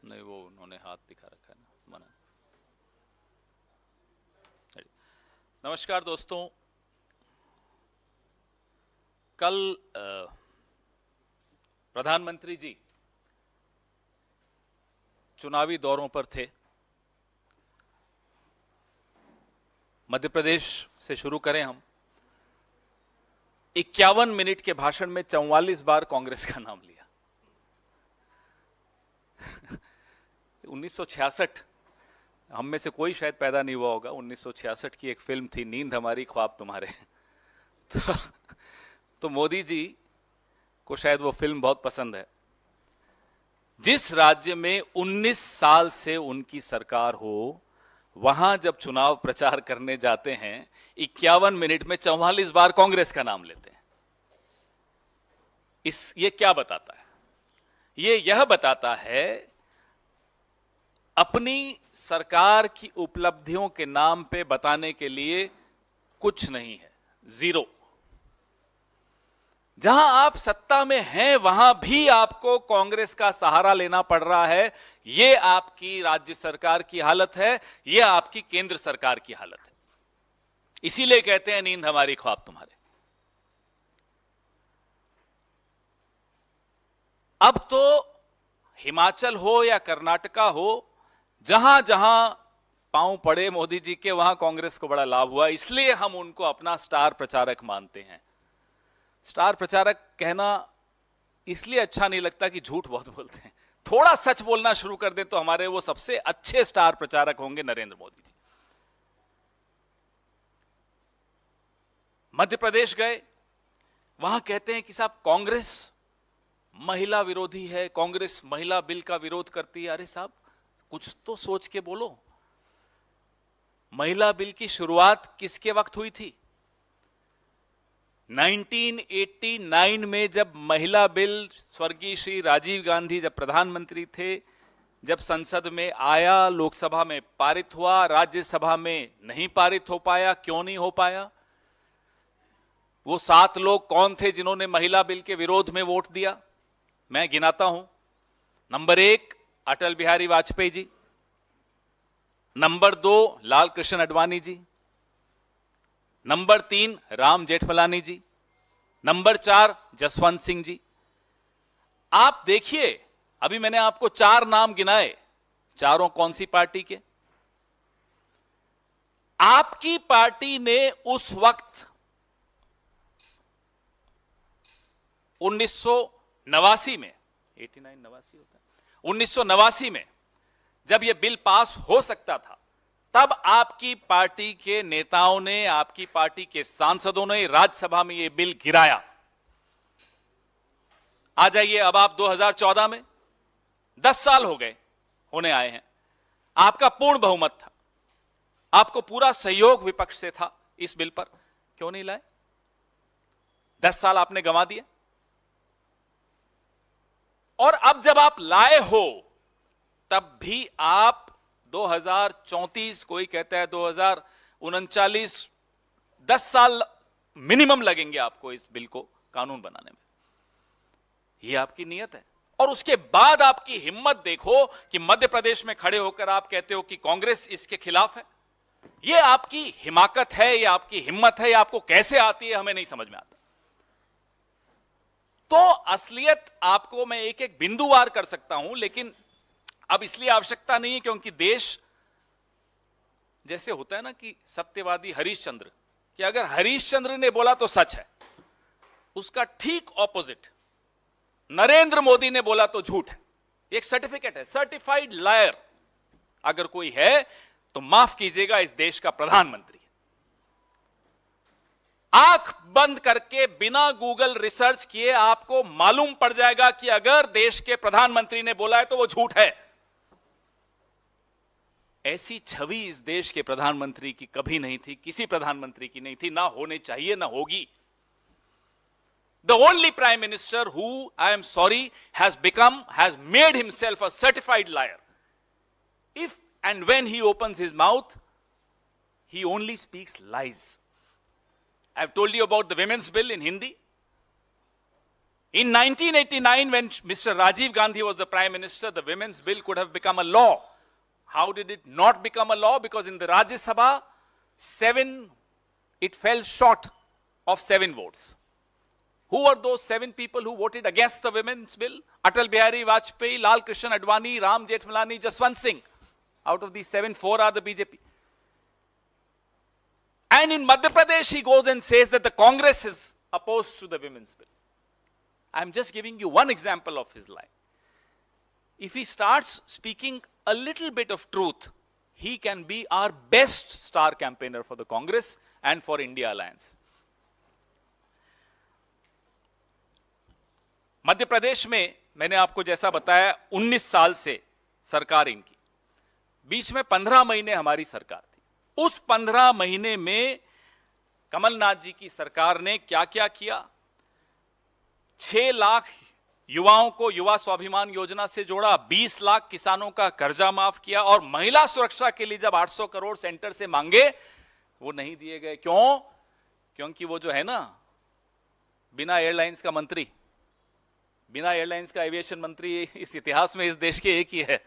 नहीं, वो उन्होंने हाथ दिखा रखा है ना, मना। नमस्कार दोस्तों, कल प्रधानमंत्री जी चुनावी दौरों पर थे। मध्य प्रदेश से शुरू करें हम। 51 मिनट के भाषण में 44 बार कांग्रेस का नाम लिया। 1966, हम में से कोई शायद पैदा नहीं हुआ होगा। 1966 की एक फिल्म थी, नींद हमारी ख्वाब तुम्हारे। तो मोदी जी को शायद वो फिल्म बहुत पसंद है। जिस राज्य में 19 साल से उनकी सरकार हो, वहां जब चुनाव प्रचार करने जाते हैं 51 मिनट में 44 बार कांग्रेस का नाम लेते हैं। ये क्या बताता है? यह बताता है अपनी सरकार की उपलब्धियों के नाम पे बताने के लिए कुछ नहीं है, जीरो। जहां आप सत्ता में हैं वहां भी आपको कांग्रेस का सहारा लेना पड़ रहा है। यह आपकी राज्य सरकार की हालत है, यह आपकी केंद्र सरकार की हालत है। इसीलिए कहते हैं नींद हमारी ख्वाब तुम्हारे। अब तो हिमाचल हो या कर्नाटका हो, जहां जहां पांव पड़े मोदी जी के, वहां कांग्रेस को बड़ा लाभ हुआ। इसलिए हम उनको अपना स्टार प्रचारक मानते हैं। स्टार प्रचारक कहना इसलिए अच्छा नहीं लगता कि झूठ बहुत बोलते हैं। थोड़ा सच बोलना शुरू कर दें तो हमारे वो सबसे अच्छे स्टार प्रचारक होंगे नरेंद्र मोदी जी। मध्य प्रदेश गए, वहां कहते हैं कि साहब कांग्रेस महिला विरोधी है, कांग्रेस महिला बिल का विरोध करती है। अरे साहब, कुछ तो सोच के बोलो। महिला बिल की शुरुआत किसके वक्त हुई थी? 1989 में, जब महिला बिल स्वर्गीय श्री राजीव गांधी जब प्रधानमंत्री थे, जब संसद में आया, लोकसभा में पारित हुआ, राज्यसभा में नहीं पारित हो पाया। क्यों नहीं हो पाया? वो 7 लोग कौन थे जिन्होंने महिला बिल के विरोध में वोट दिया? मैं गिनाता हूं। Number 1 Atal Bihari Vajpayee ji, number 2 Lal Krishna Advani ji, number 3 Ram Jethmalani जी, नंबर 4 जसवंत सिंह जी। आप देखिए, अभी मैंने आपको 4 नाम गिनाए, चारों कौन सी पार्टी के? आपकी पार्टी ने उस वक्त 1989 में, 89 होता है, 1989 में जब यह बिल पास हो सकता था, तब आपकी पार्टी के नेताओं ने, आपकी पार्टी के सांसदों ने राज्यसभा में यह बिल गिराया। आ जाइए अब आप 2014 में, 10 साल हो गए होने आए हैं, आपका पूर्ण बहुमत था, आपको पूरा सहयोग विपक्ष से था इस बिल पर। क्यों नहीं लाए? 10 साल आपने गंवा दिए। और अब जब आप लाए हो, तब भी आप 2034, कोई कहता है 2039, 10 साल मिनिमम लगेंगे आपको इस बिल को कानून बनाने में। यह आपकी नीयत है। और उसके बाद आपकी हिम्मत देखो कि मध्य प्रदेश में खड़े होकर आप कहते हो कि कांग्रेस इसके खिलाफ है। यह आपकी हिमाकत है, यह आपकी हिम्मत है। यह आपको कैसे आती है हमें नहीं समझ में आता। तो असलियत आपको मैं एक एक बिंदुवार कर सकता हूं, लेकिन अब इसलिए आवश्यकता नहीं है क्योंकि देश, जैसे होता है ना कि सत्यवादी हरिश्चंद्र, कि अगर हरिश्चंद्र ने बोला तो सच है, उसका ठीक ऑपोजिट नरेंद्र मोदी ने बोला तो झूठ है। एक सर्टिफिकेट है, सर्टिफाइड लायर अगर कोई है तो माफ कीजिएगा, इस देश का प्रधानमंत्री। आंख बंद करके बिना गूगल रिसर्च किए आपको मालूम पड़ जाएगा कि अगर देश के प्रधानमंत्री ने बोला है तो वो झूठ है। ऐसी छवि इस देश के प्रधानमंत्री की कभी नहीं थी, किसी प्रधानमंत्री की नहीं थी, ना होने चाहिए, ना होगी। The only prime minister who, I am sorry, has made himself a certified liar. If and when he opens his mouth, he only speaks lies. I've told you about the women's bill in Hindi. In 1989, when Mr. Rajiv Gandhi was the Prime Minister, the women's bill could have become a law. How did it not become a law? Because in the Rajya Sabha, it fell short of 7 votes. Who were those 7 people who voted against the women's bill? Atal Bihari Vajpayee, Lal Krishna Advani, Ram Jethmalani, Jaswant Singh. Out of these 7, 4 are the BJP. And in Madhya Pradesh, he goes and says that the Congress is opposed to the women's bill. I'm just giving you one example of his lie. If he starts speaking a little bit of truth, he can be our best star campaigner for the Congress and for India Alliance. Madhya Pradesh में मैंने आपको जैसा बताया 19 साल से सरकार इनकी, बीच में 15 महीने हमारी सरकार थी। उस 15 महीने में कमलनाथ जी की सरकार ने क्या क्या किया? 6 लाख युवाओं को युवा स्वाभिमान योजना से जोड़ा, 20 लाख किसानों का कर्जा माफ किया, और महिला सुरक्षा के लिए जब 800 करोड़ सेंटर से मांगे वो नहीं दिए गए। क्यों? क्योंकि वो जो है ना, बिना एयरलाइंस का मंत्री, बिना एयरलाइंस का एविएशन मंत्री इस इतिहास में इस देश के एक ही है,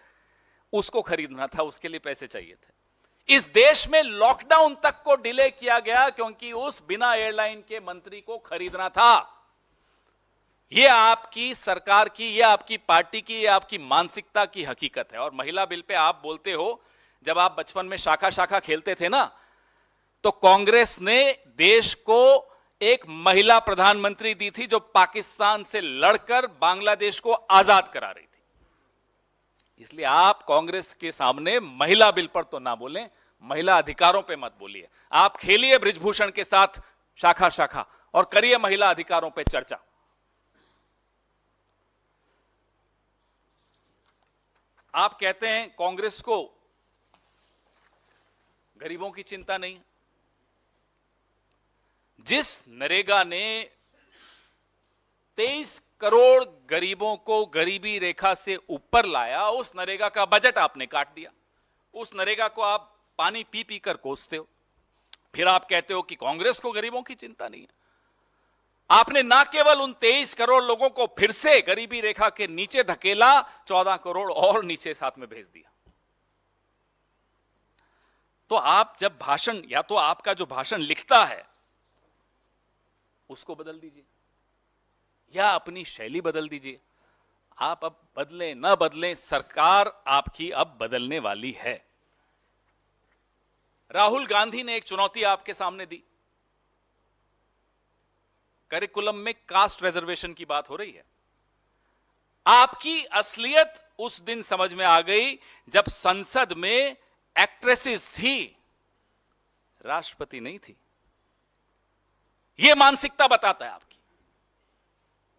उसको खरीदना था, उसके लिए पैसे चाहिए थे। इस देश में लॉकडाउन तक को डिले किया गया क्योंकि उस बिना एयरलाइन के मंत्री को खरीदना था। यह आपकी सरकार की, यह आपकी पार्टी की, यह आपकी मानसिकता की हकीकत है। और महिला बिल पे आप बोलते हो, जब आप बचपन में शाखा शाखा खेलते थे ना, तो कांग्रेस ने देश को एक महिला प्रधानमंत्री दी थी जो पाकिस्तान से लड़कर बांग्लादेश को आजाद करा रही थी। इसलिए आप कांग्रेस के सामने महिला बिल पर तो ना बोलें, महिला अधिकारों पे मत बोलिए। आप खेलिए बृजभूषण के साथ शाखा शाखा और करिए महिला अधिकारों पे चर्चा। आप कहते हैं कांग्रेस को गरीबों की चिंता नहीं। जिस नरेगा ने 23 करोड़ गरीबों को गरीबी रेखा से ऊपर लाया, उस नरेगा का बजट आपने काट दिया। उस नरेगा को आप पानी पी पी कर कोसते हो। फिर आप कहते हो कि कांग्रेस को गरीबों की चिंता नहीं है। आपने ना केवल उन 23 करोड़ लोगों को फिर से गरीबी रेखा के नीचे धकेला, 14 करोड़ और नीचे साथ में भेज दिया। तो आप जब भाषण, या तो आपका जो भाषण लिखता है उसको बदल दीजिए या अपनी शैली बदल दीजिए। आप अब बदलें ना बदलें, सरकार आपकी अब बदलने वाली है। राहुल गांधी ने एक चुनौती आपके सामने दी। करिकुलम में कास्ट रिजर्वेशन की बात हो रही है। आपकी असलियत उस दिन समझ में आ गई जब संसद में एक्ट्रेसेस थी, राष्ट्रपति नहीं थी। यह मानसिकता बताता है आपकी।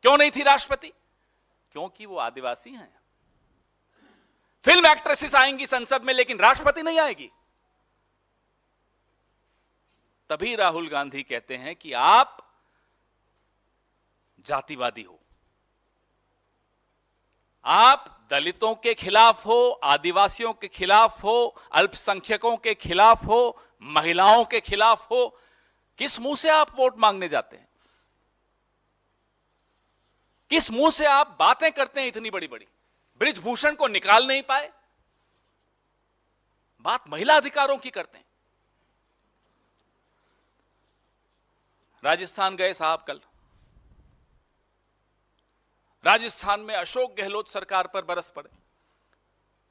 क्यों नहीं थी राष्ट्रपति? क्योंकि वो आदिवासी हैं। फिल्म एक्ट्रेसेस आएंगी संसद में लेकिन राष्ट्रपति नहीं आएगी। तभी राहुल गांधी कहते हैं कि आप जातिवादी हो, आप दलितों के खिलाफ हो, आदिवासियों के खिलाफ हो, अल्पसंख्यकों के खिलाफ हो, महिलाओं के खिलाफ हो। किस मुंह से आप वोट मांगने जाते हैं? किस मुंह से आप बातें करते हैं इतनी बड़ी बड़ी? बृजभूषण को निकाल नहीं पाए, बात महिला अधिकारों की करते हैं। राजस्थान गए साहब कल। राजस्थान में अशोक गहलोत सरकार पर बरस पड़े।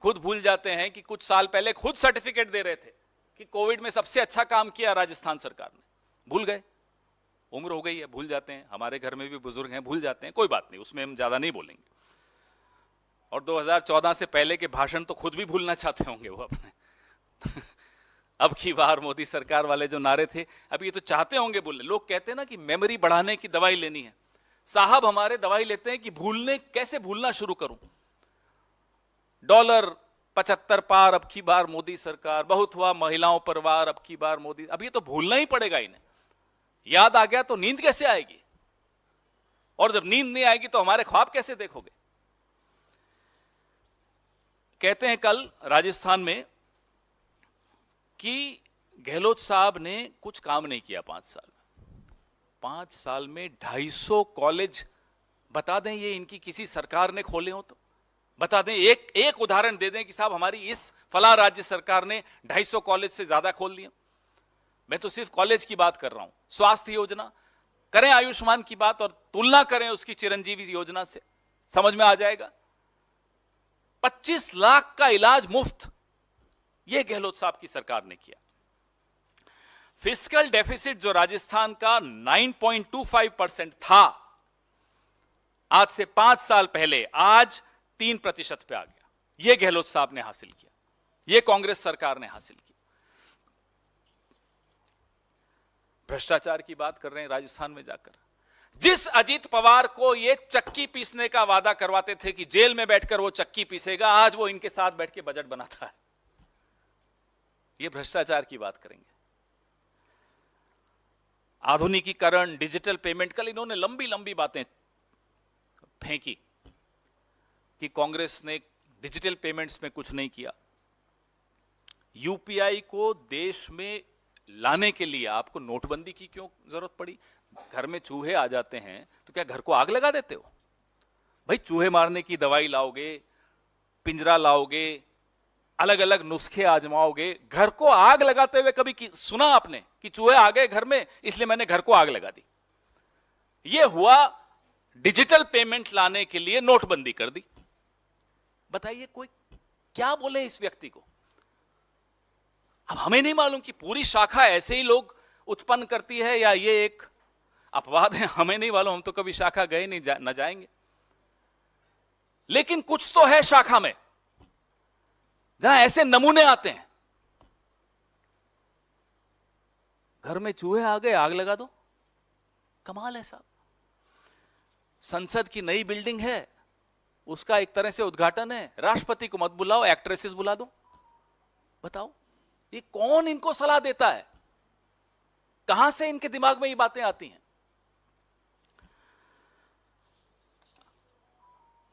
खुद भूल जाते हैं कि कुछ साल पहले खुद सर्टिफिकेट दे रहे थे कि कोविड में सबसे अच्छा काम किया राजस्थान सरकार ने। भूल गए, उम्र हो गई है, भूल जाते हैं। हमारे घर में भी बुजुर्ग हैं, भूल जाते हैं। कोई बात नहीं, उसमें हम ज्यादा नहीं बोलेंगे। और 2014 से पहले के भाषण तो खुद भी भूलना चाहते होंगे वो अपने। अब की बार मोदी सरकार वाले जो नारे थे, अब ये तो चाहते होंगे बोलने। लोग कहते हैं ना कि मेमोरी बढ़ाने की दवाई लेनी है। साहब हमारे दवाई लेते हैं कि कैसे भूलना शुरू करूं। डॉलर 75 पार अब की बार मोदी सरकार, बहुत हुआ महिलाओं पर वार अब की बार मोदी। अब ये तो भूलना ही पड़ेगा इन्हें। याद आ गया तो नींद कैसे आएगी? और जब नींद नहीं आएगी तो हमारे ख्वाब कैसे देखोगे? कहते हैं कल राजस्थान में कि गहलोत साहब ने कुछ काम नहीं किया 5 साल में। 5 साल में 250 कॉलेज बता दें ये इनकी किसी सरकार ने खोले हो तो बता दें, एक उदाहरण दे दें कि साहब हमारी इस फला राज्य सरकार ने 250 कॉलेज से ज्यादा खोल दिए। मैं तो सिर्फ कॉलेज की बात कर रहा हूं। स्वास्थ्य योजना करें, आयुष्मान की बात और तुलना करें उसकी चिरंजीवी योजना से, समझ में आ जाएगा। 25 लाख का इलाज मुफ्त, यह गहलोत साहब की सरकार ने किया। फिस्कल डेफिसिट जो राजस्थान का 9.25% था आज से 5 साल पहले, आज 3% पे आ गया। यह गहलोत साहब ने हासिल किया, यह कांग्रेस सरकार ने हासिल किया। भ्रष्टाचार की बात कर रहे हैं राजस्थान में जाकर, जिस अजीत पवार को ये चक्की पीसने का वादा करवाते थे कि जेल में बैठकर वो चक्की पीसेगा, आज वो इनके साथ बैठ के बजट बनाता है। ये भ्रष्टाचार की बात करेंगे। आधुनिकीकरण, डिजिटल पेमेंट, कल इन्होंने लंबी लंबी बातें फेंकी कि कांग्रेस ने डिजिटल पेमेंट्स में कुछ नहीं किया। यूपीआई को देश में लाने के लिए आपको नोटबंदी की क्यों जरूरत पड़ी? घर में चूहे आ जाते हैं तो क्या घर को आग लगा देते हो? भाई चूहे मारने की दवाई लाओगे, पिंजरा लाओगे, अलग अलग नुस्खे आजमाओगे, घर को आग लगाते हुए कभी सुना आपने कि चूहे आ गए घर में इसलिए मैंने घर को आग लगा दी? यह हुआ डिजिटल पेमेंट लाने के लिए नोटबंदी कर दी। बताइए कोई क्या बोले इस व्यक्ति को? अब हमें नहीं मालूम कि पूरी शाखा ऐसे ही लोग उत्पन्न करती है या ये एक अपवाद है, हमें नहीं मालूम। हम तो कभी शाखा गए नहीं, न जाएंगे। लेकिन कुछ तो है शाखा में जहां ऐसे नमूने आते हैं। घर में चूहे आ गए, आग लगा दो। कमाल है साहब। संसद की नई बिल्डिंग है, उसका एक तरह से उद्घाटन है, राष्ट्रपति को मत बुलाओ, एक्ट्रेसेस बुला दो। बताओ ये कौन इनको सलाह देता है? कहां से इनके दिमाग में ये बातें आती हैं?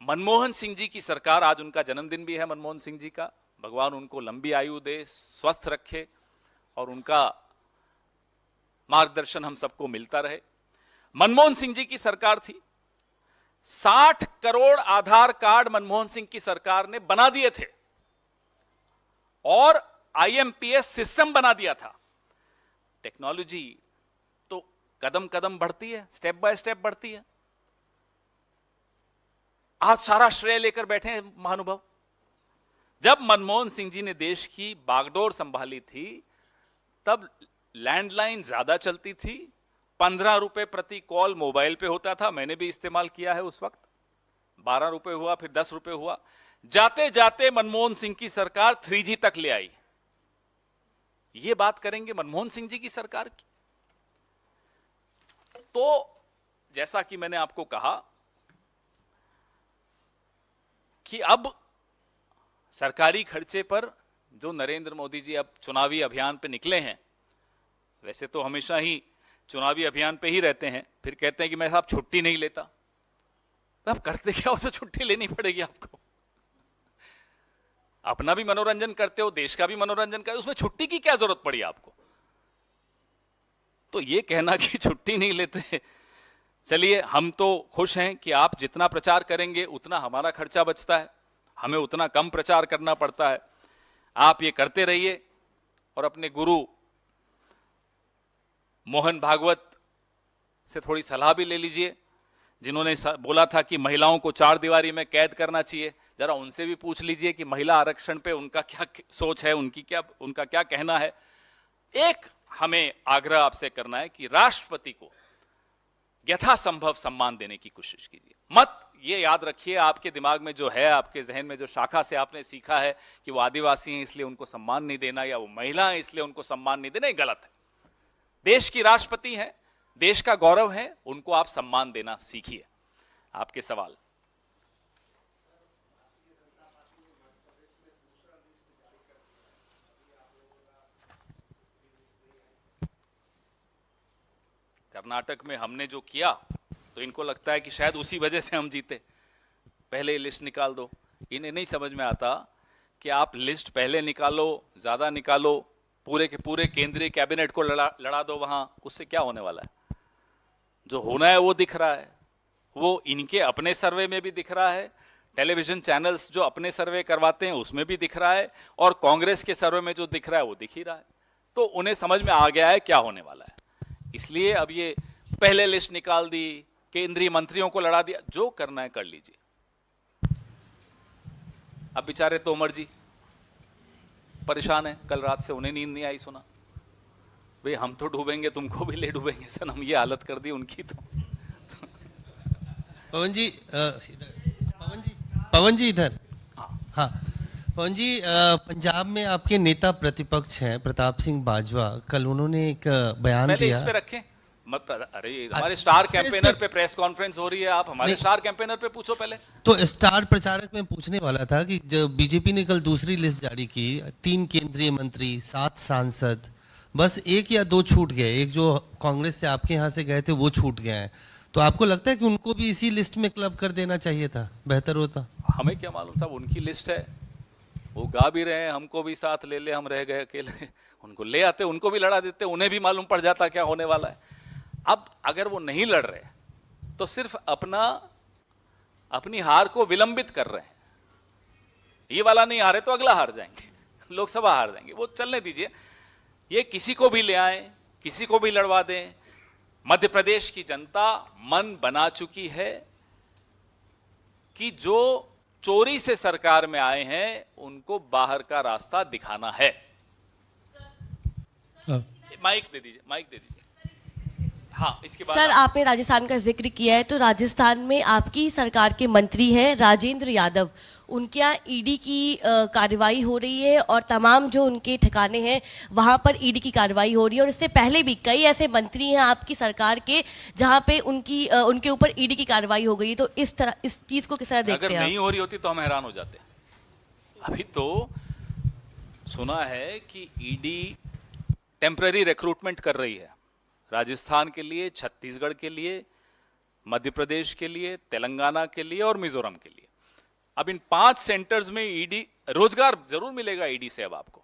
मनमोहन सिंह जी की सरकार, आज उनका जन्मदिन भी है मनमोहन सिंह जी का, भगवान उनको लंबी आयु दे, स्वस्थ रखे और उनका मार्गदर्शन हम सबको मिलता रहे। मनमोहन सिंह जी की सरकार थी, 60 करोड़ आधार कार्ड मनमोहन सिंह की सरकार ने बना दिए थे और आईएमपीएस सिस्टम बना दिया था। टेक्नोलॉजी तो कदम कदम बढ़ती है, स्टेप बाय स्टेप बढ़ती है। आज सारा श्रेय लेकर बैठे हैं महानुभाव। जब मनमोहन सिंह जी ने देश की बागडोर संभाली थी तब लैंडलाइन ज्यादा चलती थी, 15 रुपए प्रति कॉल मोबाइल पे होता था। मैंने भी इस्तेमाल किया है उस वक्त। 12 रुपए हुआ, फिर 10 रुपए हुआ। जाते जाते मनमोहन सिंह की सरकार 3G तक ले आई। ये बात करेंगे मनमोहन सिंह जी की सरकार की। तो जैसा कि मैंने आपको कहा कि अब सरकारी खर्चे पर जो नरेंद्र मोदी जी अब चुनावी अभियान पे निकले हैं, वैसे तो हमेशा ही चुनावी अभियान पे ही रहते हैं, फिर कहते हैं कि मैं साहब छुट्टी नहीं लेता। तो आप करते क्या हो तो छुट्टी लेनी पड़ेगी आपको? अपना भी मनोरंजन करते हो, देश का भी मनोरंजन करते हो, उसमें छुट्टी की क्या जरूरत पड़ी आपको? तो ये कहना कि छुट्टी नहीं लेते, चलिए हम तो खुश हैं कि आप जितना प्रचार करेंगे उतना हमारा खर्चा बचता है, हमें उतना कम प्रचार करना पड़ता है। आप ये करते रहिए और अपने गुरु मोहन भागवत से थोड़ी सलाह भी ले लीजिए, जिन्होंने बोला था कि महिलाओं को 4 दीवारी में कैद करना चाहिए। जरा उनसे भी पूछ लीजिए कि महिला आरक्षण पे उनका क्या सोच है, उनका क्या कहना है। एक हमें आग्रह आपसे करना है कि राष्ट्रपति को यथासंभव सम्मान देने की कोशिश कीजिए। मत ये याद रखिए, आपके दिमाग में जो है, आपके जहन में जो शाखा से आपने सीखा है कि वो आदिवासी हैं इसलिए उनको सम्मान नहीं देना या वो महिला हैं इसलिए उनको सम्मान नहीं देना, ये गलत है। देश की राष्ट्रपति हैं, देश का गौरव है, उनको आप सम्मान देना सीखिए। आपके सवाल। कर्नाटक में हमने जो किया तो इनको लगता है कि शायद उसी वजह से हम जीते। पहले लिस्ट निकाल दो। इन्हें नहीं समझ में आता कि आप लिस्ट पहले निकालो, ज्यादा निकालो, पूरे के पूरे केंद्रीय कैबिनेट को लड़ा दो वहां, उससे क्या होने वाला है? जो होना है वो दिख रहा है। वो इनके अपने सर्वे में भी दिख रहा है, टेलीविजन चैनल्स जो अपने सर्वे करवाते हैं उसमें भी दिख रहा है, और कांग्रेस के सर्वे में जो दिख रहा है वो दिख ही रहा है। तो उन्हें समझ में आ गया है क्या होने वाला है, इसलिए अब ये पहले लिस्ट निकाल दी, केंद्रीय मंत्रियों को लड़ा दिया, जो करना है कर लीजिए। अब बेचारे तोमर जी परेशान है, कल रात से उन्हें नींद नहीं आई, सुना भाई हम तो डूबेंगे तुमको भी ले डूबेंगे सनम, ये हालत कर दी उनकी। तो पवन जी इधर। हाँ पवन जी, पंजाब में आपके नेता प्रतिपक्ष हैं प्रताप सिंह बाजवा, कल उन्होंने एक बयान पहले दिया। इस पे रखें मत, अरे हमारे स्टार कैंपेनर पे प्रेस कॉन्फ्रेंस हो रही है, आप हमारे स्टार कैंपेनर पे पूछो पहले। तो स्टार प्रचारक में पूछने वाला था कि जब बीजेपी ने कल दूसरी लिस्ट जारी की, 3 केंद्रीय मंत्री, 7 सांसद, बस 1 या 2 छूट गए, एक जो कांग्रेस से आपके यहाँ से गए थे वो छूट गए हैं, तो आपको लगता है कि उनको भी इसी लिस्ट में क्लब कर देना चाहिए था, बेहतर होता? हमें क्या मालूम साहब, उनकी लिस्ट है, वो गा भी रहे हैं हमको भी साथ ले ले हम रह गए अकेले, उनको ले आते, उनको भी लड़ा देते, उन्हें भी मालूम पड़ जाता क्या होने वाला है। अब अगर वो नहीं लड़ रहे तो सिर्फ अपनी हार को विलंबित कर रहे हैं, ये वाला नहीं हारे तो अगला हार जाएंगे, लोकसभा हार जाएंगे, वो चलने दीजिए। ये किसी को भी ले आए, किसी को भी लड़वा दें, मध्य प्रदेश की जनता मन बना चुकी है कि जो चोरी से सरकार में आए हैं उनको बाहर का रास्ता दिखाना है। माइक दे दीजिए, माइक दे दीजिए। हाँ, इसके बाद सर, आपने राजस्थान का जिक्र किया है, तो राजस्थान में आपकी सरकार के मंत्री हैं राजेंद्र यादव, उनके यहाँ ईडी की कार्रवाई हो रही है और तमाम जो उनके ठिकाने हैं वहाँ पर ईडी की कार्रवाई हो रही है, और इससे पहले भी कई ऐसे मंत्री हैं आपकी सरकार के जहाँ पे उनके ऊपर ईडी की कार्रवाई हो गई है। तो इस तरह इस चीज़ को किस तरह देखते हैं? अगर नहीं हो रही होती तो हम हैरान हो जाते। अभी तो सुना है कि ईडी टेम्पररी रिक्रूटमेंट कर रही है राजस्थान के लिए, छत्तीसगढ़ के लिए, मध्य प्रदेश के लिए, तेलंगाना के लिए और मिजोरम के लिए। अब इन 5 सेंटर्स में ईडी, रोजगार जरूर मिलेगा ईडी से। अब आपको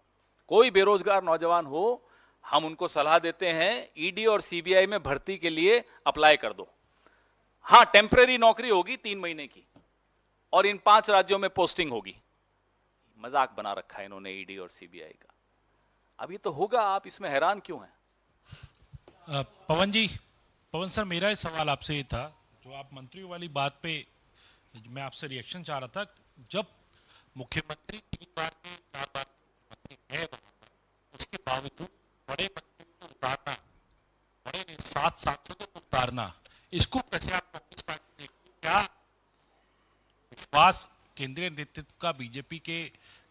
कोई बेरोजगार नौजवान हो, हम उनको सलाह देते हैं ईडी और सीबीआई में भर्ती के लिए अप्लाई कर दो। हां, टेम्पररी नौकरी होगी 3 महीने की, और इन 5 राज्यों में पोस्टिंग होगी। मजाक बना रखा है इन्होंने ईडी और सीबीआई का। अब ये तो होगा, आप इसमें हैरान क्यों हैं? पवन सर, मेरा सवाल आपसे ये था, जो आप मंत्रियों वाली बात पे मैं आपसे रिएक्शन चाह रहा था। जब मुख्यमंत्री 3 बार के 4 बार मंत्री है, उसके बावजूद बड़े मंत्री को उतारना, बड़े 7 सांसदों को उतारना, इसको कैसे आप कांग्रेस पार्टी देखते? क्या विश्वास केंद्रीय नेतृत्व का बीजेपी के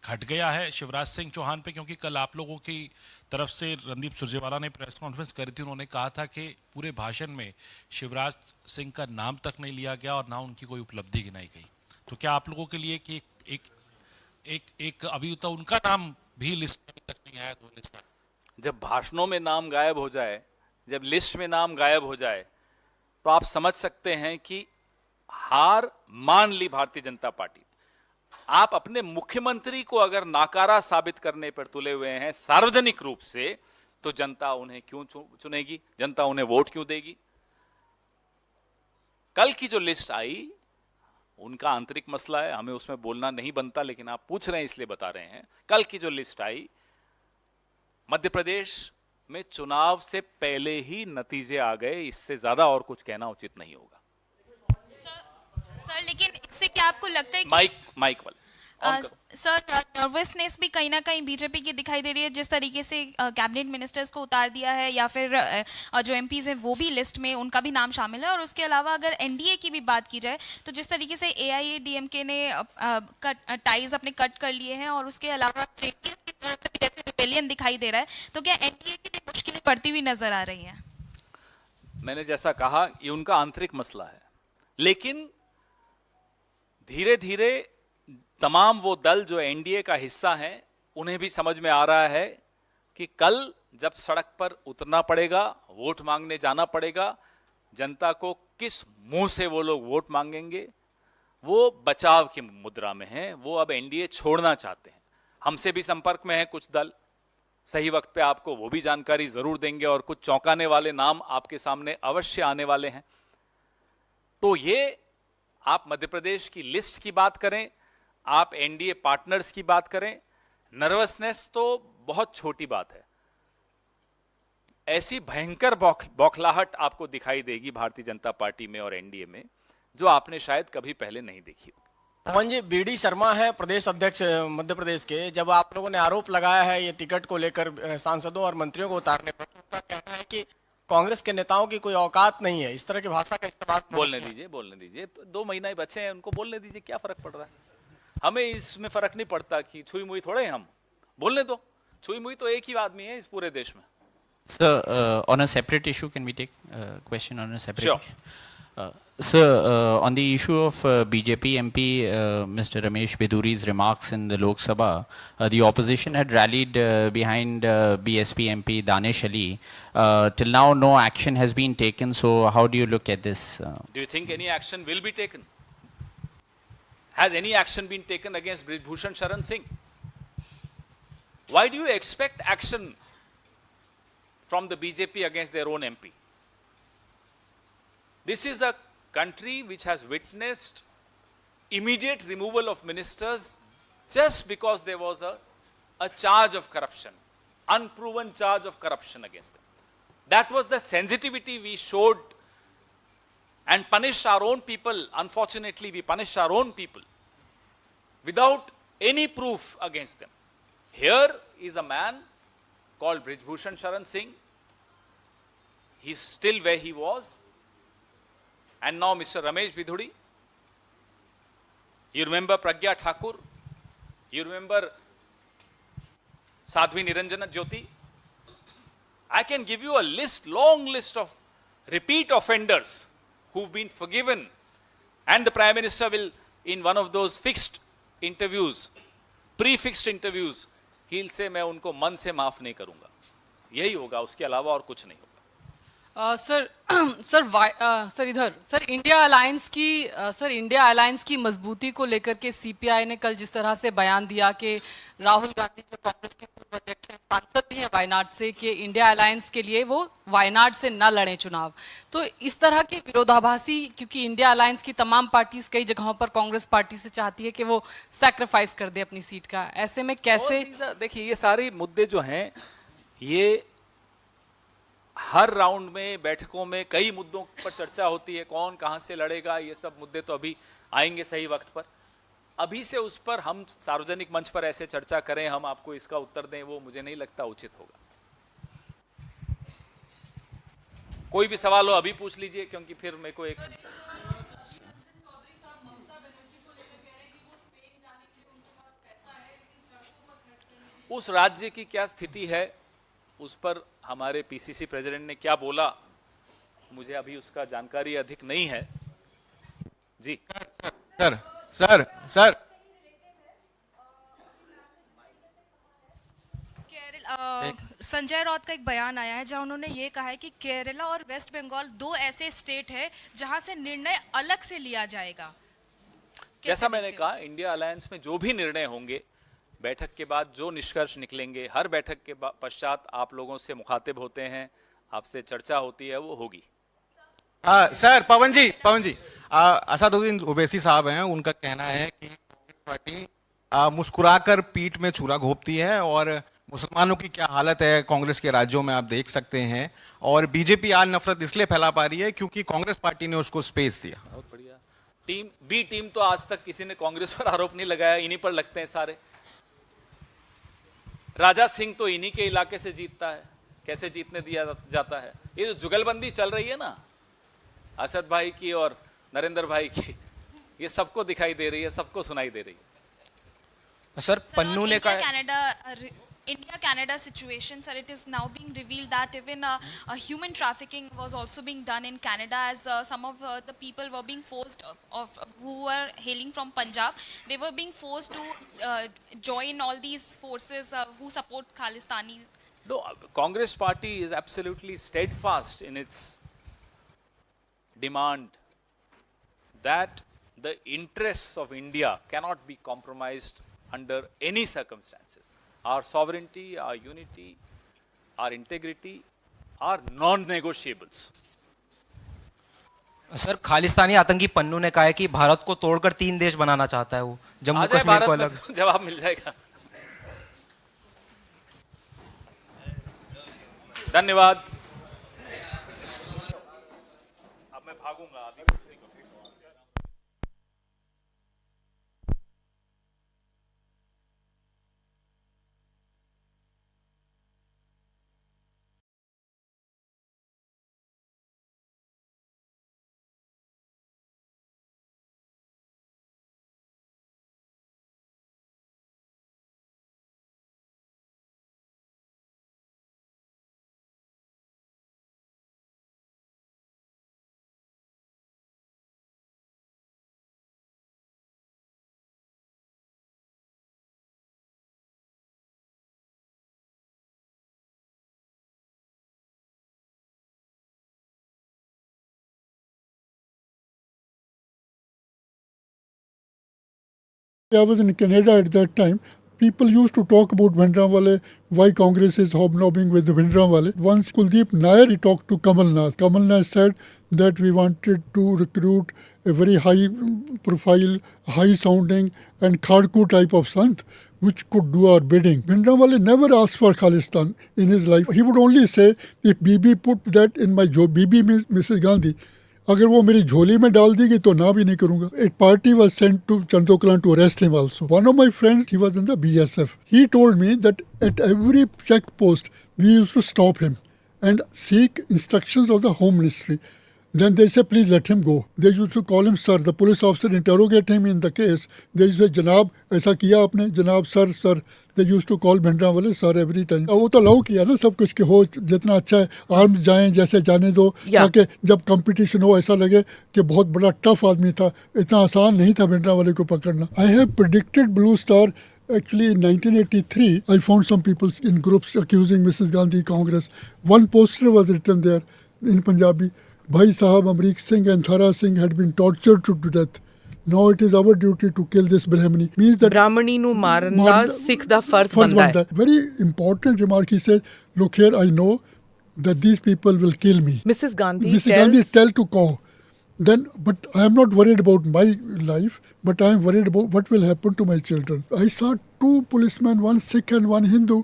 घट गया है शिवराज सिंह चौहान पे? क्योंकि कल आप लोगों की तरफ से रणदीप सुरजेवाला ने प्रेस कॉन्फ्रेंस करी थी, उन्होंने कहा था कि पूरे भाषण में शिवराज सिंह का नाम तक नहीं लिया गया और ना उनकी कोई उपलब्धि गिनाई गई। तो क्या आप लोगों के लिए कि एक अभी तो उनका नाम भी लिस्ट में तक नहीं आया, 2 लिस्ट? जब भाषणों में नाम गायब हो जाए, जब लिस्ट में नाम गायब हो जाए, तो आप समझ सकते हैं कि हार मान ली भारतीय जनता पार्टी। आप अपने मुख्यमंत्री को अगर नाकारा साबित करने पर तुले हुए हैं सार्वजनिक रूप से, तो जनता उन्हें क्यों चुनेगी? जनता उन्हें वोट क्यों देगी? कल की जो लिस्ट आई, उनका आंतरिक मसला है, हमें उसमें बोलना नहीं बनता, लेकिन आप पूछ रहे हैं इसलिए बता रहे हैं। कल की जो लिस्ट आई, मध्य प्रदेश में चुनाव से पहले ही नतीजे आ गए, इससे ज्यादा और कुछ कहना उचित नहीं होगा। सर, लेकिन इससे क्या आपको लगता है कि माइक वाले सर, नर्वसनेस भी कहीं ना कहीं बीजेपी की दिखाई दे रही है, जिस तरीके से कैबिनेट मिनिस्टर्स को उतार दिया है, या फिर जो एमपीज हैं वो भी लिस्ट में उनका भी नाम शामिल है। और उसके अलावा अगर एनडीए की भी बात की जाए, तो जिस तरीके से एआईएडीएमके ने टाइज अपने कट कर लिए हैं, और उसके अलावा रिबेलियन दिखाई दे रहा है, तो क्या एनडीए की मुश्किलें बढ़ती हुई नजर आ रही हैं? मैंने जैसा कहा, ये उनका आंतरिक मसला है, लेकिन धीरे धीरे तमाम वो दल जो एनडीए का हिस्सा हैं, उन्हें भी समझ में आ रहा है कि कल जब सड़क पर उतरना पड़ेगा, वोट मांगने जाना पड़ेगा, जनता को किस मुंह से वो लोग वोट मांगेंगे, वो बचाव की मुद्रा में हैं। वो अब एनडीए छोड़ना चाहते हैं। हमसे भी संपर्क में है कुछ दल, सही वक्त पे आपको वो भी जानकारी जरूर देंगे, और कुछ चौंकाने वाले नाम आपके सामने अवश्य आने वाले हैं। तो ये आप मध्य प्रदेश की लिस्ट की बात करें, आप एनडीए पार्टनर्स की बात करें, नर्वसनेस तो बहुत छोटी बात है। ऐसी भयंकर बौखलाहट आपको दिखाई देगी भारतीय जनता पार्टी में और एनडीए में, जो आपने शायद कभी पहले नहीं देखी होगी। पवन जी, बीडी शर्मा है प्रदेश अध्यक्ष मध्य प्रदेश के। जब आप लोगों ने आरोप लगाया है ये टिकट को लेकर सांसदों और मंत्रियों को उतारने पर, तो उनका कहना है कि कांग्रेस के नेताओं की कोई औकात नहीं है, इस तरह की भाषा का इस्तेमाल। बोलने दीजिए, तो 2 महीना ही बचे हैं, उनको बोलने दीजिए, क्या फर्क पड़ रहा है? हमें इसमें फर्क नहीं पड़ता कि छुई मुई थोड़े हैं हम, बोलने दो। छुई मुई तो एक ही आदमी है इस पूरे देश में। Sir, on a separate issue, can we take a question on a separate Sure. issue? Sir, on the issue of BJP MP Mr. Ramesh Biduri's remarks in the Lok Sabha, the opposition had rallied behind BSP MP Danish Ali. Till now, no action has been taken. So, how do you look at this? Do you think any action will be taken? Has any action been taken against Bhushan Sharan Singh? Why do you expect action from the BJP against their own MP? This is a country which has witnessed immediate removal of ministers just because there was a charge of corruption, unproven charge of corruption against them. That was the sensitivity we showed and punished our own people. Unfortunately, we punished our own people without any proof against them. Here is a man called Brijbhushan Sharan Singh. He's still where he was. And now Mr. Ramesh Biduri. You remember Pragya Thakur. You remember Sadhvi Niranjana Jyoti. I can give you a list, long list of repeat offenders who've been forgiven. And the Prime Minister will, in one of those fixed interviews, pre-fixed interviews, he'll say, मैं उनको मन से माफ नहीं करूंगा। यही होगा, उसके अलावा और कुछ नहीं होगा। सर इधर सर इंडिया अलायंस की मजबूती को लेकर के सीपीआई ने कल जिस तरह से बयान दिया कि राहुल गांधी जो कांग्रेस के पूर्व अध्यक्ष हैं, सांसद भी हैं वायनाड से, कि इंडिया अलायंस के लिए वो वायनाड से न लड़े चुनाव, तो इस तरह के विरोधाभासी, क्योंकि इंडिया अलायंस की तमाम पार्टीज कई जगहों पर कांग्रेस पार्टी से चाहती है कि वो सैक्रिफाइस कर दे अपनी सीट का, ऐसे में कैसे? देखिए, ये सारे मुद्दे जो हैं, ये हर राउंड में, बैठकों में कई मुद्दों पर चर्चा होती है। कौन कहां से लड़ेगा, ये सब मुद्दे तो अभी आएंगे सही वक्त पर। अभी से उस पर हम सार्वजनिक मंच पर ऐसे चर्चा करें, हम आपको इसका उत्तर दें, वो मुझे नहीं लगता उचित होगा। कोई भी सवाल हो अभी पूछ लीजिए, क्योंकि फिर मेरे को एक उस राज्य की क्या स्थिति है, उस पर हमारे पीसीसी प्रेसिडेंट ने क्या बोला, मुझे अभी उसका जानकारी अधिक नहीं है। जी सर संजय राउत का एक बयान आया है जहां उन्होंने ये कहा है कि केरला और वेस्ट बंगाल 2 ऐसे स्टेट है जहां से निर्णय अलग से लिया जाएगा। जैसा मैंने कहा, इंडिया अलायंस में जो भी निर्णय होंगे, बैठक के बाद जो निष्कर्ष निकलेंगे, हर बैठक के पश्चात आप लोगों से मुखातिब होते हैं, आपसे चर्चा होती है, वो होगी। सर पवन जी असदुद्दीन ओवैसी साहब हैं, उनका कहना है कि पार्टी मुस्कुराकर पीठ में छुरा घोंपती है और मुसलमानों की क्या हालत है कांग्रेस के राज्यों में आप देख सकते हैं, और बीजेपी आज नफरत इसलिए फैला पा रही है क्योंकि कांग्रेस पार्टी ने उसको स्पेस दिया। बहुत बढ़िया। टीम तो आज तक किसी ने कांग्रेस पर आरोप नहीं लगाया, इन्हीं पर लगते हैं सारे। राजा सिंह तो इन्हीं के इलाके से जीतता है, कैसे जीतने दिया जाता है? ये जो जुगलबंदी चल रही है ना, असद भाई की और नरेंद्र भाई की, ये सबको दिखाई दे रही है, सबको सुनाई दे रही है। सर पन्नू ने कहा India-Canada situation, sir, it is now being revealed that even human trafficking was also being done in Canada, as some of the people were being forced, who were hailing from Punjab, they were being forced to join all these forces who support Khalistanis. No, Congress party is absolutely steadfast in its demand that the interests of India cannot be compromised under any circumstances. Our sovereignty, our unity, our integrity are non-negotiables. Sir Khalistani आतंकी पन्नू ने कहा है कि भारत को तोड़कर 3 देश बनाना चाहता है वो, आ जम्मू जाए कश्मीर को भारत अलग। में, जवाब मिल जाएगा। धन्यवाद। अब मैं भागूंगा, अभी कुछ नहीं करूंगा। I was in Canada at that time. People used to talk about Bhindranwale, why Congress is hobnobbing with the Bhindranwale. Once Kuldeep Nair he talked to Kamal Nath. Kamal Nath said that we wanted to recruit a very high profile, high sounding and Khadku type of sant which could do our bidding. Bhindranwale never asked for Khalistan in his life. He would only say, if Bibi put that in my job, Bibi means Mrs. Gandhi, अगर वो मेरी झोली में डाल देगी तो ना भी नहीं करूंगा. A party was sent to Chandoklan to arrest him also. One of my friends, he was in the BSF. He told me that at every checkpost we used to stop him and seek instructions of the Home Ministry. Then they say, please let him go. They used to call him sir. The police officer interrogate him in the case. They used to say, Janab, ऐसा किया आपने? Janab, sir, sir. They used to call Bhindranwale sir every time. वो तो allow किया ना सब कुछ कि हो जितना अच्छा है आर्म्स जाएं जैसे जाने दो ताकि जब कंपटीशन हो ऐसा लगे कि बहुत बड़ा टफ आदमी था. इतना आसान नहीं था Bhindranwale को पकड़ना. I have predicted Blue Star. Actually, in 1983, I found some people in groups accusing Mrs. Gandhi Congress. One poster was written there in Punjabi. Bhai Sahab Amrik Singh and Thara Singh had been tortured to death. Now it is our duty to kill this Brahmani. Means that Brahmani nu marna Sikh da farz banda hai. Very important remark. He said, look here, I know that these people will kill me. Mrs. Gandhi tell to cow. Then, but I am not worried about my life, but I am worried about what will happen to my children. I saw 2 policemen, one Sikh and one Hindu,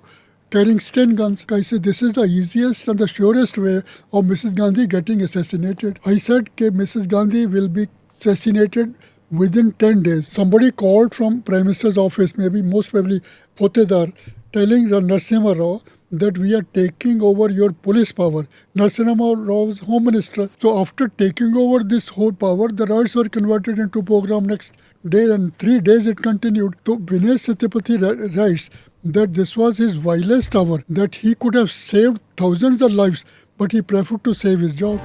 carrying stun guns. I said, this is the easiest and the surest way of Mrs. Gandhi getting assassinated. I said, okay, Mrs. Gandhi will be assassinated within 10 days. Somebody called from Prime Minister's office, maybe most probably Khotedar, telling Narasimha Rao that we are taking over your police power. Narasimha Rao was Home Minister. So after taking over this whole power, the riots were converted into program next day and 3 days it continued. So Vinay Satyapati writes that this was his vilest hour, that he could have saved thousands of lives, but he preferred to save his job.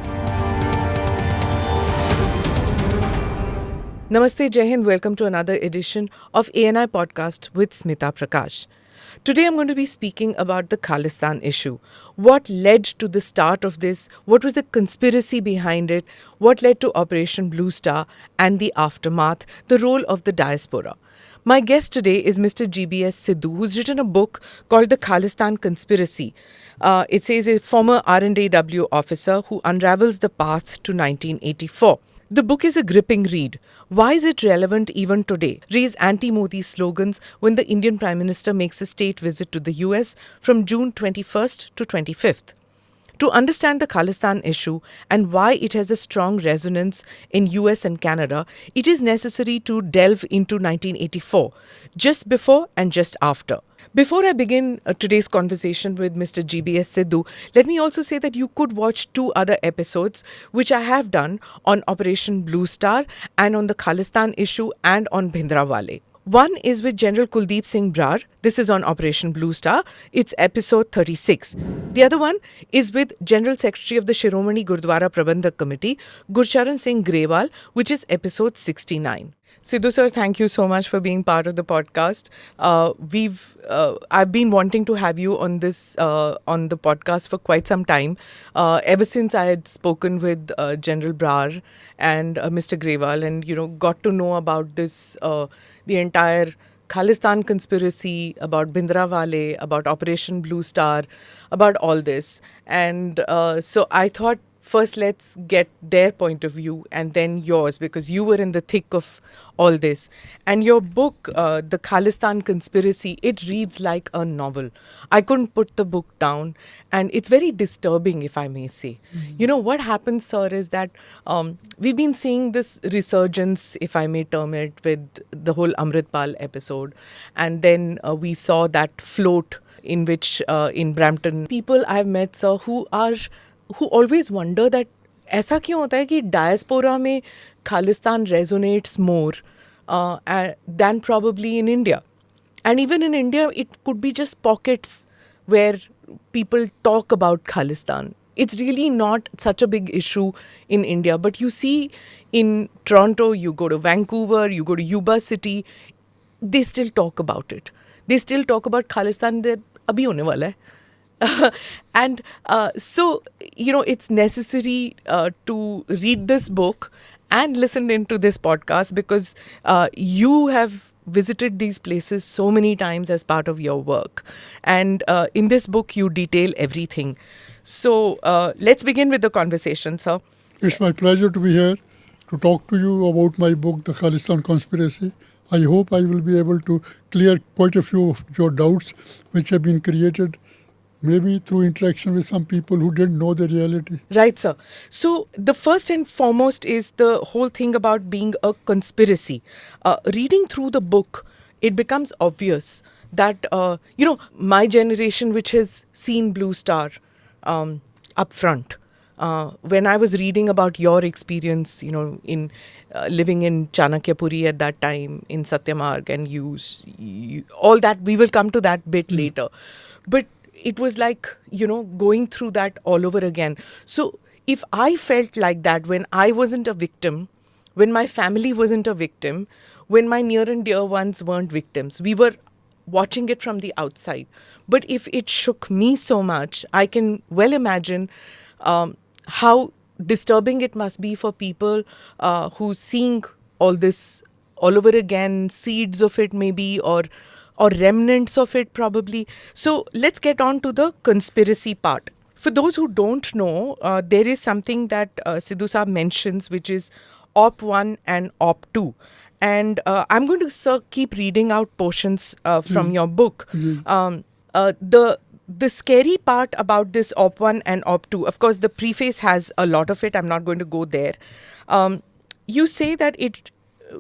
Namaste, Jai Hind. Welcome to another edition of ANI Podcast with Smita Prakash. Today I'm going to be speaking about the Khalistan issue. What led to the start of this? What was the conspiracy behind it? What led to Operation Blue Star and the aftermath? The role of the diaspora. My guest today is Mr. GBS Sidhu, who's written a book called The Khalistan Conspiracy. It says a former R&AW officer who unravels the path to 1984. The book is a gripping read. Why is it relevant even today? Raise anti-Modi slogans when the Indian Prime Minister makes a state visit to the US from June 21st to 25th. To understand the Khalistan issue and why it has a strong resonance in US and Canada, it is necessary to delve into 1984, just before and just after. Before I begin today's conversation with Mr. GBS Sidhu, let me also say that you could watch 2 other episodes which I have done on Operation Blue Star and on the Khalistan issue and on Bhindranwale. One is with General Kuldeep Singh Brar. This is on Operation Blue Star. It's episode 36. The other one is with General Secretary of the Shiromani Gurdwara Prabandhak Committee, Gurcharan Singh Grewal, which is episode 69. Sidhu sir, thank you so much for being part of the podcast. I've been wanting to have you on this on the podcast for quite some time. Ever since I had spoken with General Brar and Mr. Grewal, and got to know about this the entire Khalistan conspiracy, about Bhindranwale, about Operation Blue Star, about all this, and so I thought first let's get their point of view and then yours, because you were in the thick of all this. And your book, The Khalistan Conspiracy, it reads like a novel. I couldn't put the book down, and it's very disturbing, if I may say. You know, what happens, sir, is that we've been seeing this resurgence, if I may term it, with the whole Amritpal episode. And then we saw that float in which in Brampton, people I've met, sir, who always wonder that ऐसा क्यों होता है कि diaspora में Khalistan resonates more than probably in India. And even in India, it could be just pockets where people talk about Khalistan. It's really not such a big issue in India. But you see in Toronto, you go to Vancouver, you go to Yuba City, they still talk about it. They still talk about Khalistan. That abhi hone wala hai. And so, you know, it's necessary to read this book and listen into this podcast, because you have visited these places so many times as part of your work. And in this book, you detail everything. So let's begin with the conversation, sir. It's my pleasure to be here to talk to you about my book, The Khalistan Conspiracy. I hope I will be able to clear quite a few of your doubts which have been created maybe through interaction with some people who didn't know the reality. Right, sir. So the first and foremost is the whole thing about being a conspiracy. Reading through the book, it becomes obvious that, you know, my generation, which has seen Blue Star up front, when I was reading about your experience, you know, in living in Chanakyapuri at that time, in Satyamarg, and you all that, we will come to that bit later. But it was like, you know, going through that all over again. So if I felt like that when I wasn't a victim, when my family wasn't a victim, when my near and dear ones weren't victims, we were watching it from the outside. But if it shook me so much, I can well imagine how disturbing it must be for people who's seeing all this all over again, seeds of it maybe, or remnants of it probably. So let's get on to the conspiracy part. For those who don't know, there is something that Sidhu Saab mentions, which is Op 1 and Op 2. And I'm going to, sir, keep reading out portions from your book. The scary part about this Op 1 and Op 2, of course, the preface has a lot of it. I'm not going to go there. You say that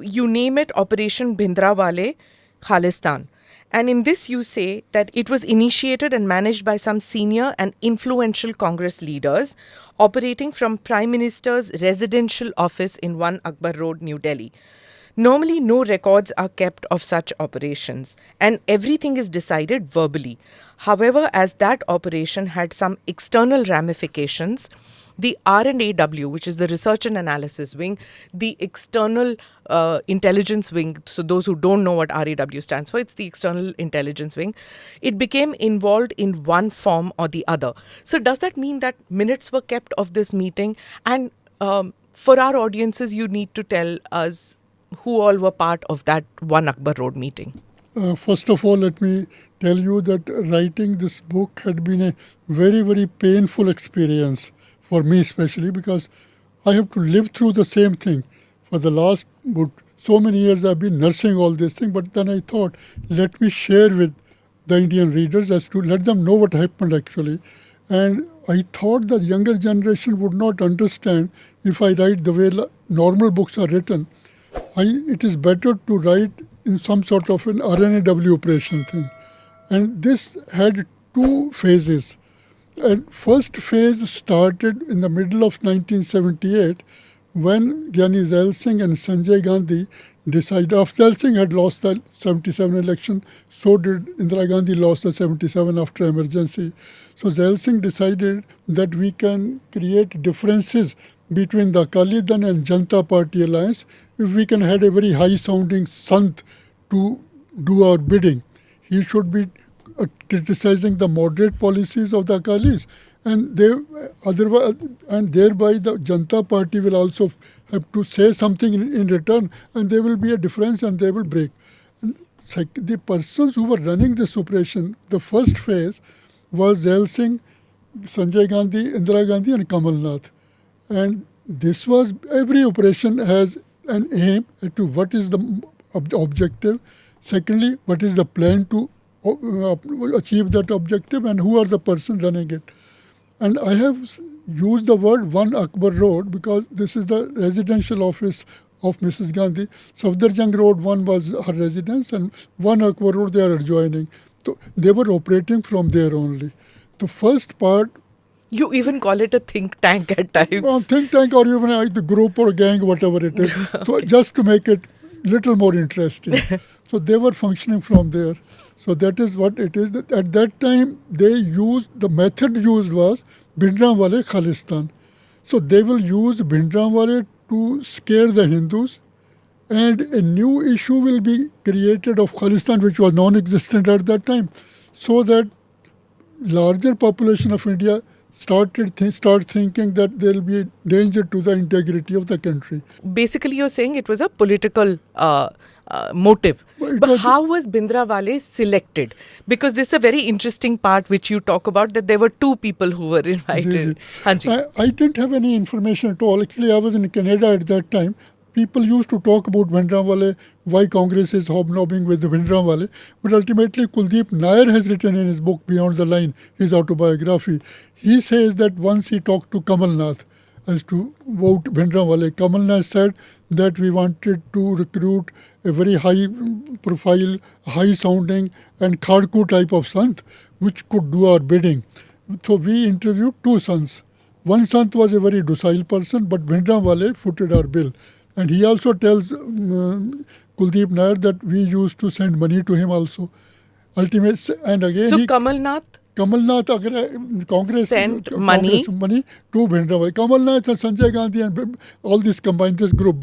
you name it Operation Bhindranwale Khalistan. And in this, you say that it was initiated and managed by some senior and influential Congress leaders operating from Prime Minister's residential office in 1 Akbar Road, New Delhi. Normally, no records are kept of such operations, and everything is decided verbally. However, as that operation had some external ramifications, the R&AW, which is the Research and Analysis Wing, the external intelligence wing, so those who don't know what RAW stands for, it's the external intelligence wing, it became involved in one form or the other. So does that mean that minutes were kept of this meeting? And for our audiences, you need to tell us who all were part of that 1 Akbar Road meeting. First of all, let me tell you that writing this book had been a very, very painful experience for me especially, because I have to live through the same thing. For the last so many years I've been nursing all this thing, but then I thought, let me share with the Indian readers as to let them know what happened actually. And I thought the younger generation would not understand if I write the way normal books are written. It is better to write in some sort of an RNAW operation thing. And this had two phases. And first phase started in the middle of 1978 when Gyani Zail Singh and Sanjay Gandhi decided, after Zail Singh had lost the 77 election, so did Indira Gandhi lost the 77 after emergency. So Zail Singh decided that we can create differences between the Akali Dal and Janata Party alliance if we can have a very high-sounding sant to do our bidding. He should be criticizing the moderate policies of the Akalis, and thereby the Janata Party will also have to say something in return, and there will be a difference and they will break. And the persons who were running this operation, the first phase was Zail Singh, Sanjay Gandhi, Indira Gandhi and Kamal Nath. And this was, every operation has an aim to what is the objective. Secondly, what is the plan to achieve that objective, and who are the person running it. And I have used the word One Akbar Road because this is the residential office of Mrs. Gandhi. Safdarjung Road, one was her residence, and One Akbar Road they are adjoining. So they were operating from there only. The first part. You even call it a think tank at times. Well, think tank or even the group or gang, whatever it is, so just to make it little more interesting. So they were functioning from there. So that is what it is. That at that time, they used, the method used was Bhindranwale Khalistan. So they will use Bhindranwale to scare the Hindus, and a new issue will be created of Khalistan, which was non-existent at that time, so that larger population of India start thinking that there will be a danger to the integrity of the country. Basically, you're saying it was a political motive. But how was Bhindranwale selected? Because this is a very interesting part which you talk about, that there were two people who were invited. I didn't have any information at all. Actually, I was in Canada at that time. People used to talk about Bhindranwale, why Congress is hobnobbing with the Bhindranwale. But ultimately, Kuldeep Nair has written in his book Beyond the Line, his autobiography, he says that once he talked to Kamal Nath as to vote Bhindranwale. Kamal Nath said that we wanted to recruit a very high profile, high sounding and Khadku type of Sant which could do our bidding. So we interviewed two sons. One Sant was a very docile person, but Bhindranwale footed our bill. And he also tells Kuldeep Nair that we used to send money to him also. Ultimate, and again, so Kamal Nath Congress sent money to Bhindranwale. Kamal Nath and Sanjay Gandhi and all this combined, this group,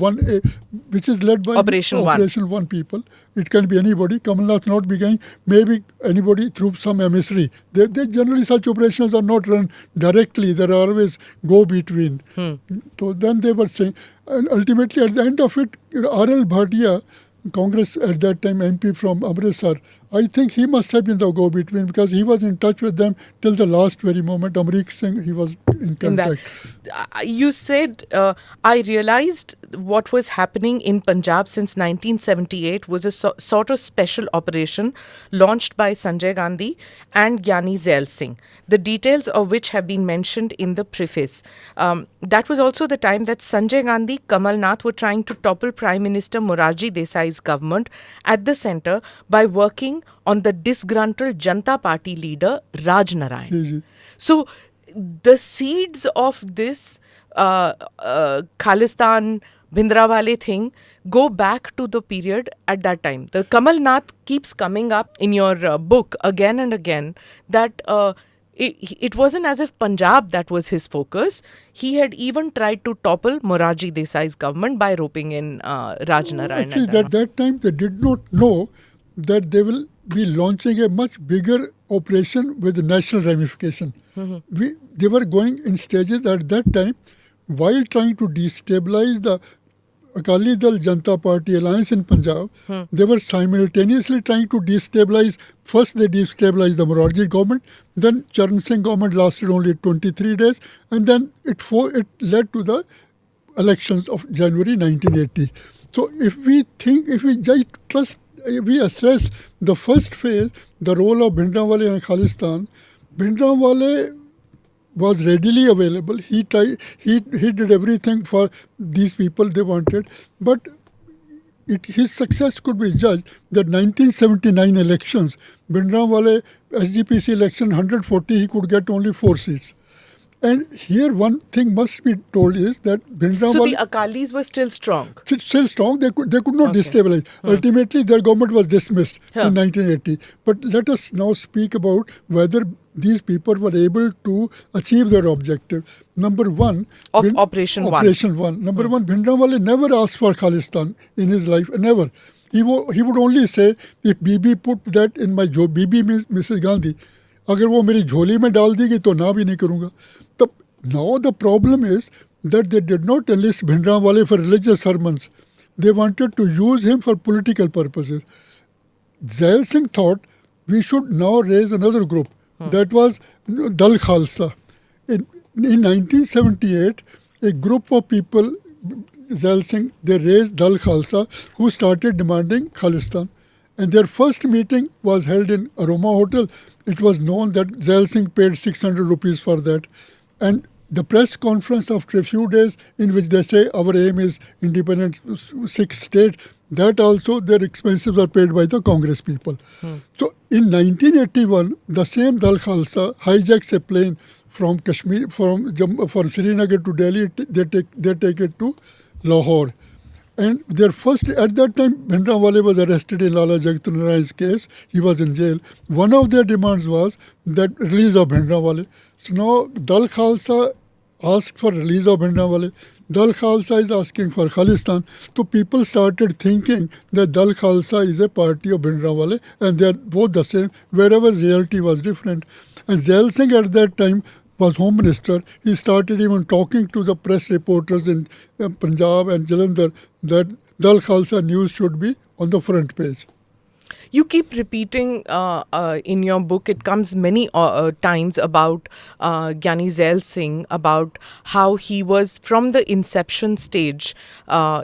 which is led by Operation One people. It can be anybody. Kamal Nath not beginning, maybe anybody through some emissary. They generally, such operations are not run directly. There are always go-between. So then they were saying, and ultimately at the end of it, R.L. Bhatia, Congress at that time MP from Amritsar, I think he must have been the go-between because he was in touch with them till the last very moment. Amrik Singh, he was in contact. You said, I realized what was happening in Punjab since 1978 was a sort of special operation launched by Sanjay Gandhi and Gyani Zail Singh, the details of which have been mentioned in the preface. That was also the time that Sanjay Gandhi, Kamal Nath were trying to topple Prime Minister Morarji Desai's government at the centre by working on the disgruntled Janata Party leader Raj Narayan. So the seeds of this Khalistan, Bhindranwale thing go back to the period at that time. The Kamal Nath keeps coming up in your book again and again that it wasn't as if Punjab that was his focus. He had even tried to topple Morarji Desai's government by roping in Raj Narayan. Actually, at that time they did not know that they will be launching a much bigger operation with national ramification. They were going in stages at that time while trying to destabilize the Akali Dal Janata Party alliance in Punjab. They were simultaneously trying to destabilize. First they destabilized the Morarji government, then Charan Singh government lasted only 23 days, and then it led to the elections of January 1980. So if we assess the first phase, the role of Bhindranwale and Khalistan, Bhindranwale was readily available. He did everything for these people they wanted, but his success could be judged that 1979 elections, Bhindranwale SGPC election 140, he could get only 4 seats. And here one thing must be told is that Bhindranwale... So the Akalis were still strong? Still strong. They could not destabilize. Ultimately, their government was dismissed in 1980. But let us now speak about whether these people were able to achieve their objective. Number one... Operation One. Operation One. Number one, Bhindranwale never asked for Khalistan in his life. Never. He would only say, if Bibi put that in my... Bibi means Mrs. Gandhi. अगर वो मेरी झोली में डाल देगी तो ना भी नहीं करूँगा. तब now the problem is that they did not enlist Bhindranwale for religious sermons. They wanted to use him for political purposes. Zail Singh thought we should now raise another group. That was Dal Khalsa. In 1978, a group of people, Zail Singh, they raised Dal Khalsa, who started demanding Khalistan. And their first meeting was held in Aroma Hotel. It was known that Zail Singh paid 600 rupees for that. And the press conference after a few days in which they say our aim is independent Sikh state, that also their expenses are paid by the Congress people. So in 1981, the same Dal Khalsa hijacks a plane from Kashmir, from Srinagar to Delhi. They take it to Lahore. And their first, at that time, Bhindranwale was arrested in Lala Jagat Narayan's case. He was in jail. One of their demands was that release of Bhindranwale. So now Dal Khalsa asked for release of Bhindranwale. Dal Khalsa is asking for Khalistan. So people started thinking that Dal Khalsa is a party of Bhindranwale and they are both the same, wherever reality was different. And Zail Singh at that time was Home Minister. He started even talking to the press reporters in Punjab and Jalandhar that Dal Khalsa news should be on the front page. You keep repeating in your book, it comes many times about Gyani Zail Singh, about how he was, from the inception stage,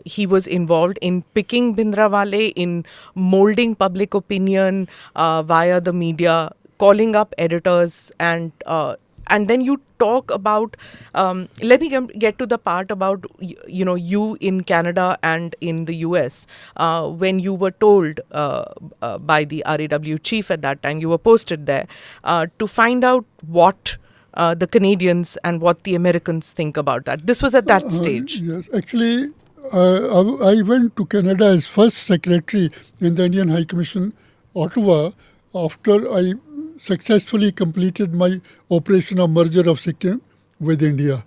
he was involved in picking Bhindranwale, in molding public opinion via the media, calling up editors, and then you talk about, let me get to the part about, you in Canada and in the US, when you were told by the RAW chief at that time, you were posted there to find out what the Canadians and what the Americans think about that. This was at that stage. Yes, actually, I went to Canada as first secretary in the Indian High Commission, Ottawa, after I successfully completed my operation of merger of Sikkim with India.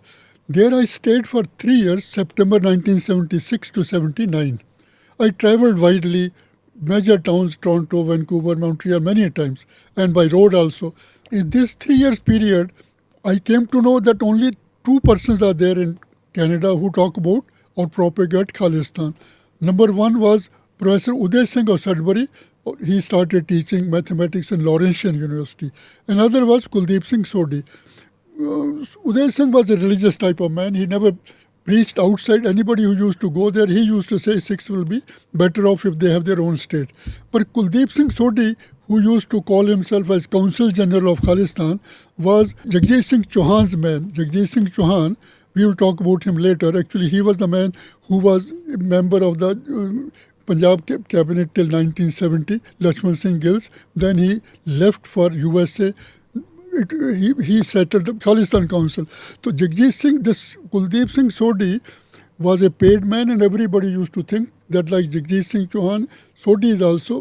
There I stayed for 3 years, September 1976 to 79. I travelled widely, major towns, Toronto, Vancouver, Montreal, many times, and by road also. In this 3 years period, I came to know that only 2 persons are there in Canada who talk about or propagate Khalistan. Number one was Professor Uday Singh of Sudbury. He started teaching mathematics in Laurentian University. Another was Kuldeep Singh Sodhi. Uday Singh was a religious type of man. He never preached outside. Anybody who used to go there, he used to say Sikhs will be better off if they have their own state. But Kuldeep Singh Sodhi, who used to call himself as Consul General of Khalistan, was Jagjit Singh Chauhan's man. Jagjit Singh Chauhan, we will talk about him later. Actually, he was the man who was a member of the Punjab cabinet till 1970, Lakshman Singh Gills. Then he left for USA. He settled the Khalistan Council. So Jagjit Singh, this Kuldeep Singh Sodhi was a paid man, and everybody used to think that like Jagjit Singh Chauhan, Sodhi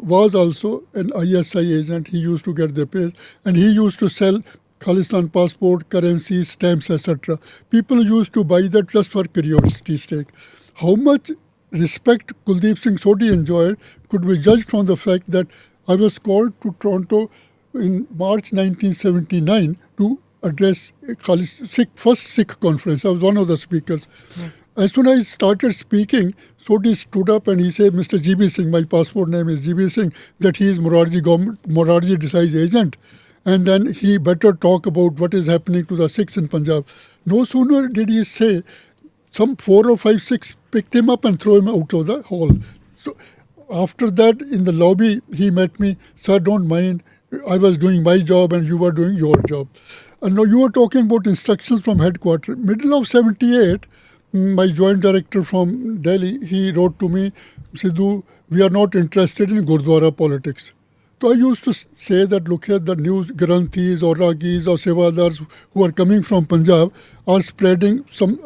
was also an ISI agent. He used to get the pay, and he used to sell Khalistan passport, currency, stamps, etc. People used to buy that just for curiosity's sake. How much respect Kuldeep Singh Sodhi enjoyed could be judged from the fact that I was called to Toronto in March 1979 to address first Sikh conference. I was one of the speakers. As soon as I started speaking, Sodhi stood up and he said, Mr. GB Singh, my passport name is GB Singh, that he is Morarji Desai's agent. And then he better talk about what is happening to the Sikhs in Punjab. No sooner did he say, some 4 or 5 Sikhs picked him up and threw him out of the hall. So after that, in the lobby, he met me. Sir, don't mind. I was doing my job and you were doing your job. And now you were talking about instructions from headquarters. Middle of 78, my joint director from Delhi, he wrote to me, Sidhu, we are not interested in Gurdwara politics. So I used to say that, look here, the new Granthis or Ragis or Sevadars who are coming from Punjab are spreading some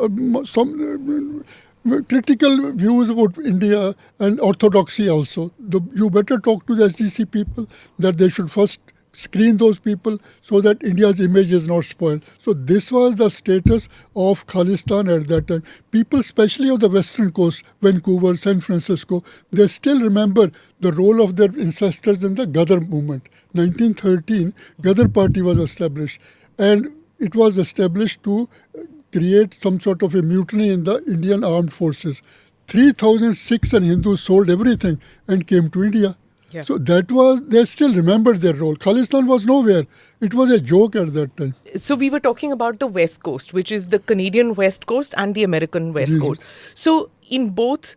critical views about India and orthodoxy also. You better talk to the SGC people that they should first screen those people so that India's image is not spoiled. So this was the status of Khalistan at that time. People, especially of the western coast, Vancouver, San Francisco, they still remember the role of their ancestors in the Ghadar movement. 1913, Ghadar party was established, and it was established to create some sort of a mutiny in the Indian armed forces. 3,000 Sikhs and Hindus sold everything and came to India. Yeah. So that was, they still remembered their role. Khalistan was nowhere. It was a joke at that time. So we were talking about the West Coast, which is the Canadian West Coast and the American West Ji, ji. Coast. So in both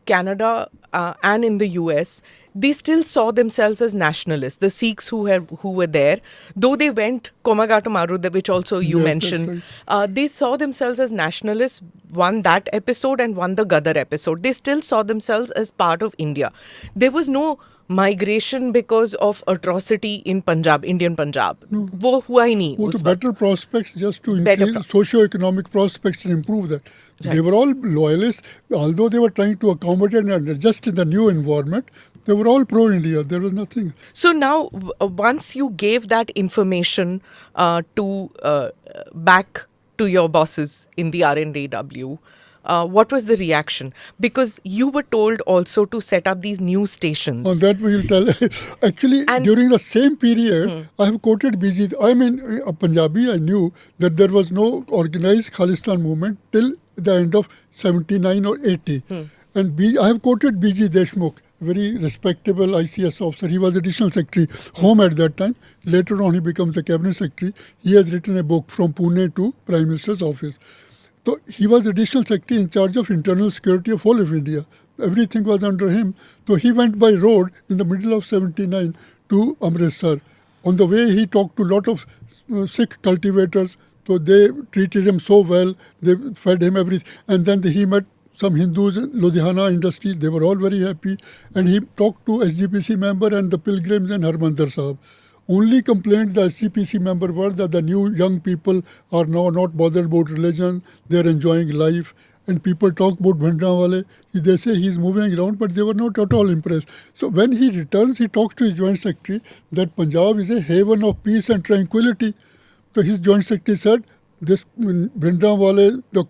Canada and in the US, they still saw themselves as nationalists. The Sikhs who were there, though they went Komagata Maruda, which also you Yes, that's mentioned, they saw themselves as nationalists. One that episode and one the Gadar episode. They still saw themselves as part of India. There was no migration because of atrocity in Punjab, Indian Punjab. वो हुआ ही नहीं Well, उस to वक्त. better prospects, just to Better increase socio-economic prospects and improve that. They were all loyalists, although they were trying to accommodate and adjust in the new environment. They were all pro-India. There was nothing. So now, once you gave that information back to your bosses in the RNDW, what was the reaction? Because you were told also to set up these news stations. On that we will tell. Actually, during the same period, I have quoted BG. I mean, a Punjabi, I knew that there was no organized Khalistan movement till the end of 79 or 80. And I have quoted BG Deshmukh, very respectable ICS officer. He was additional secretary, home at that time. Later on, he becomes the cabinet secretary. He has written a book from Pune to Prime Minister's office. So he was additional secretary in charge of internal security of whole of India. Everything was under him. So he went by road in the middle of 79 to Amritsar. On the way, he talked to a lot of Sikh cultivators. So they treated him so well. They fed him everything. And then he met some Hindus in Ludhiana industry. They were all very happy. And he talked to SGPC member and the pilgrims and Harmandir Sahib. Only complaint the SGPC member were that the new young people are now not bothered about religion, they are enjoying life. And people talk about Bhindranwale, they say he's moving around, but they were not at all impressed. So when he returns, he talks to his joint secretary that Punjab is a haven of peace and tranquility. So his joint secretary said, this Bhindranwale, the